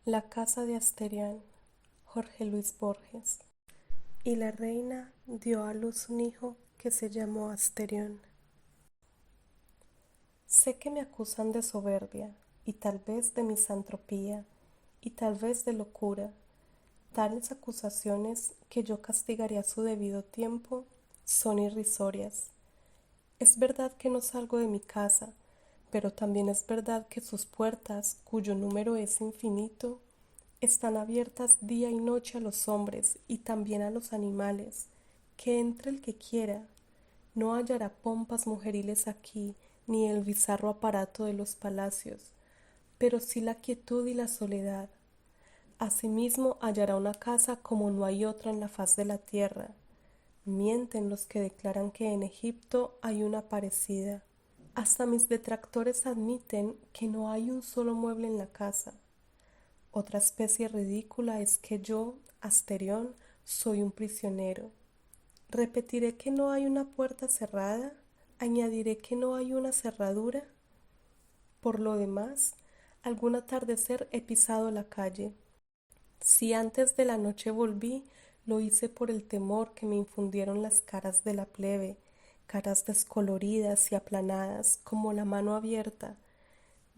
La casa de Asterión, Jorge Luis Borges. Y la reina dio a luz un hijo que se llamó Asterión. Sé que me acusan de soberbia, y tal vez de misantropía, y tal vez de locura. Tales acusaciones, que yo castigaré a su debido tiempo, son irrisorias. Es verdad que no salgo de mi casa, pero también es verdad que sus puertas, cuyo número es infinito, están abiertas día y noche a los hombres y también a los animales. Que entre el que quiera. No hallará pompas mujeriles aquí, ni el bizarro aparato de los palacios, pero sí la quietud y la soledad. Asimismo hallará una casa como no hay otra en la faz de la tierra. Mienten los que declaran que en Egipto hay una parecida. Hasta mis detractores admiten que no hay un solo mueble en la casa. Otra especie ridícula es que yo, Asterión, soy un prisionero. Repetiré que no hay una puerta cerrada, añadiré que no hay una cerradura. Por lo demás, algún atardecer he pisado la calle. Si antes de la noche volví, lo hice por el temor que me infundieron las caras de la plebe, caras descoloridas y aplanadas como la mano abierta.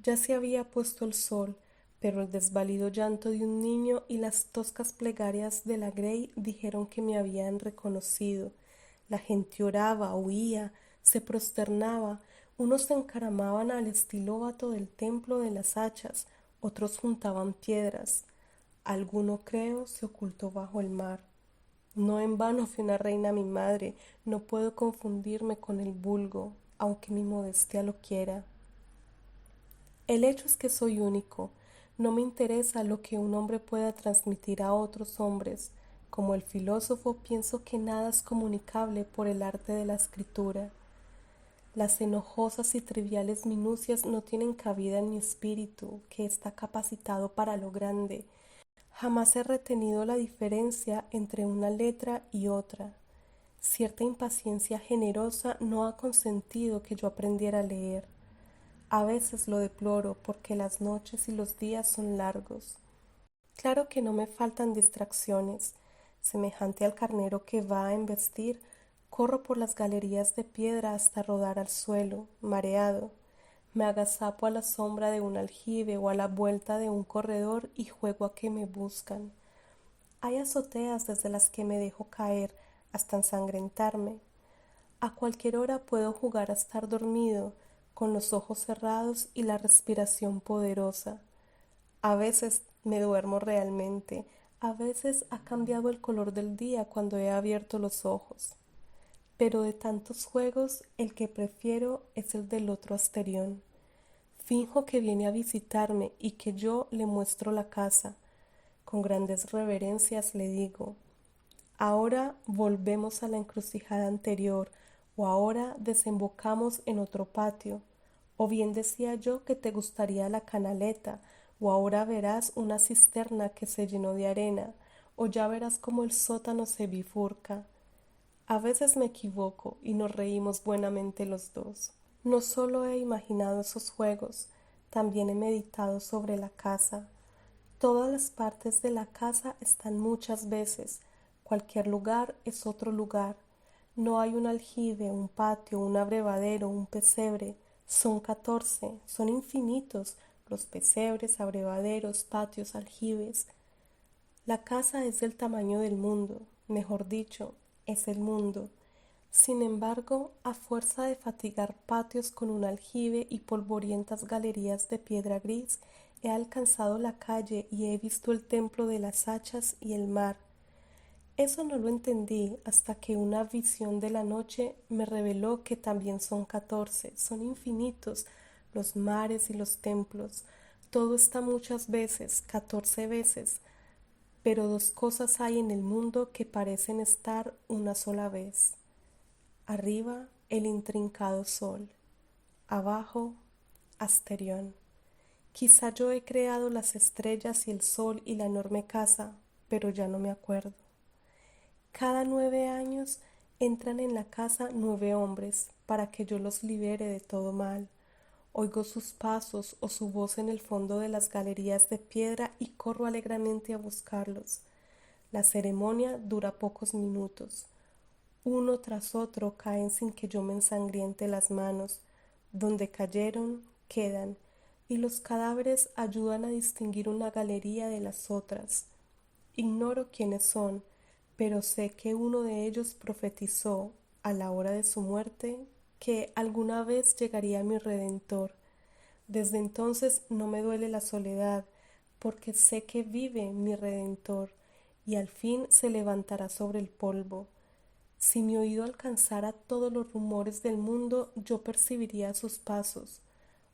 Ya se había puesto el sol, pero el desvalido llanto de un niño y las toscas plegarias de la Grey dijeron que me habían reconocido. La gente oraba, huía, se prosternaba, unos se encaramaban al estilóbato del templo de las hachas, otros juntaban piedras. Alguno, creo, se ocultó bajo el mar. No en vano fui una reina mi madre, no puedo confundirme con el vulgo, aunque mi modestia lo quiera. El hecho es que soy único. No me interesa lo que un hombre pueda transmitir a otros hombres. Como el filósofo, pienso que nada es comunicable por el arte de la escritura. Las enojosas y triviales minucias no tienen cabida en mi espíritu, que está capacitado para lo grande. Jamás he retenido la diferencia entre una letra y otra. Cierta impaciencia generosa no ha consentido que yo aprendiera a leer. A veces lo deploro porque las noches y los días son largos. Claro que no me faltan distracciones. Semejante al carnero que va a embestir, corro por las galerías de piedra hasta rodar al suelo, mareado. Me agazapo a la sombra de un aljibe o a la vuelta de un corredor y juego a que me buscan. Hay azoteas desde las que me dejo caer hasta ensangrentarme. A cualquier hora puedo jugar a estar dormido, con los ojos cerrados y la respiración poderosa. A veces me duermo realmente, a veces ha cambiado el color del día cuando he abierto los ojos. Pero de tantos juegos, el que prefiero es el del otro Asterión. Finjo que viene a visitarme y que yo le muestro la casa. Con grandes reverencias le digo: ahora volvemos a la encrucijada anterior, o ahora desembocamos en otro patio, o bien decía yo que te gustaría la canaleta, o ahora verás una cisterna que se llenó de arena, o ya verás cómo el sótano se bifurca. A veces me equivoco y nos reímos buenamente los dos. No solo he imaginado esos juegos, también he meditado sobre la casa. Todas las partes de la casa están muchas veces. Cualquier lugar es otro lugar. No hay un aljibe, un patio, un abrevadero, un pesebre. Son 14, son infinitos los pesebres, abrevaderos, patios, aljibes. La casa es del tamaño del mundo, mejor dicho, es el mundo. Sin embargo, a fuerza de fatigar patios con un aljibe y polvorientas galerías de piedra gris, he alcanzado la calle y he visto el templo de las hachas y el mar. Eso no lo entendí hasta que una visión de la noche me reveló que también son 14, son infinitos los mares y los templos. Todo está muchas veces, 14 veces, pero dos cosas hay en el mundo que parecen estar una sola vez. Arriba el intrincado sol, abajo Asterión. Quizá yo he creado las estrellas y el sol y la enorme casa, pero ya no me acuerdo. Cada 9 años entran en la casa 9 hombres para que yo los libere de todo mal. Oigo sus pasos o su voz en el fondo de las galerías de piedra y corro alegremente a buscarlos. La ceremonia dura pocos minutos. Uno tras otro caen sin que yo me ensangriente las manos. Donde cayeron, quedan, y los cadáveres ayudan a distinguir una galería de las otras. Ignoro quiénes son, pero sé que uno de ellos profetizó, a la hora de su muerte, que alguna vez llegaría mi Redentor. Desde entonces no me duele la soledad, porque sé que vive mi Redentor, y al fin se levantará sobre el polvo. Si mi oído alcanzara todos los rumores del mundo, yo percibiría sus pasos.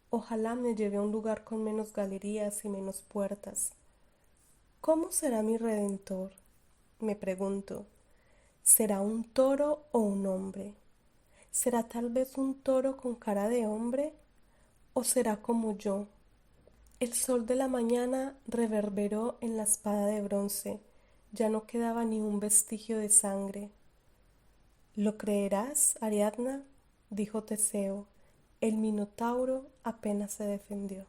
Ojalá me lleve a un lugar con menos galerías y menos puertas. ¿Cómo será mi Redentor? Me pregunto. ¿Será un toro o un hombre? ¿Será tal vez un toro con cara de hombre? ¿O será como yo? El sol de la mañana reverberó en la espada de bronce. Ya no quedaba ni un vestigio de sangre. ¿Lo creerás, Ariadna? Dijo Teseo. El Minotauro apenas se defendió.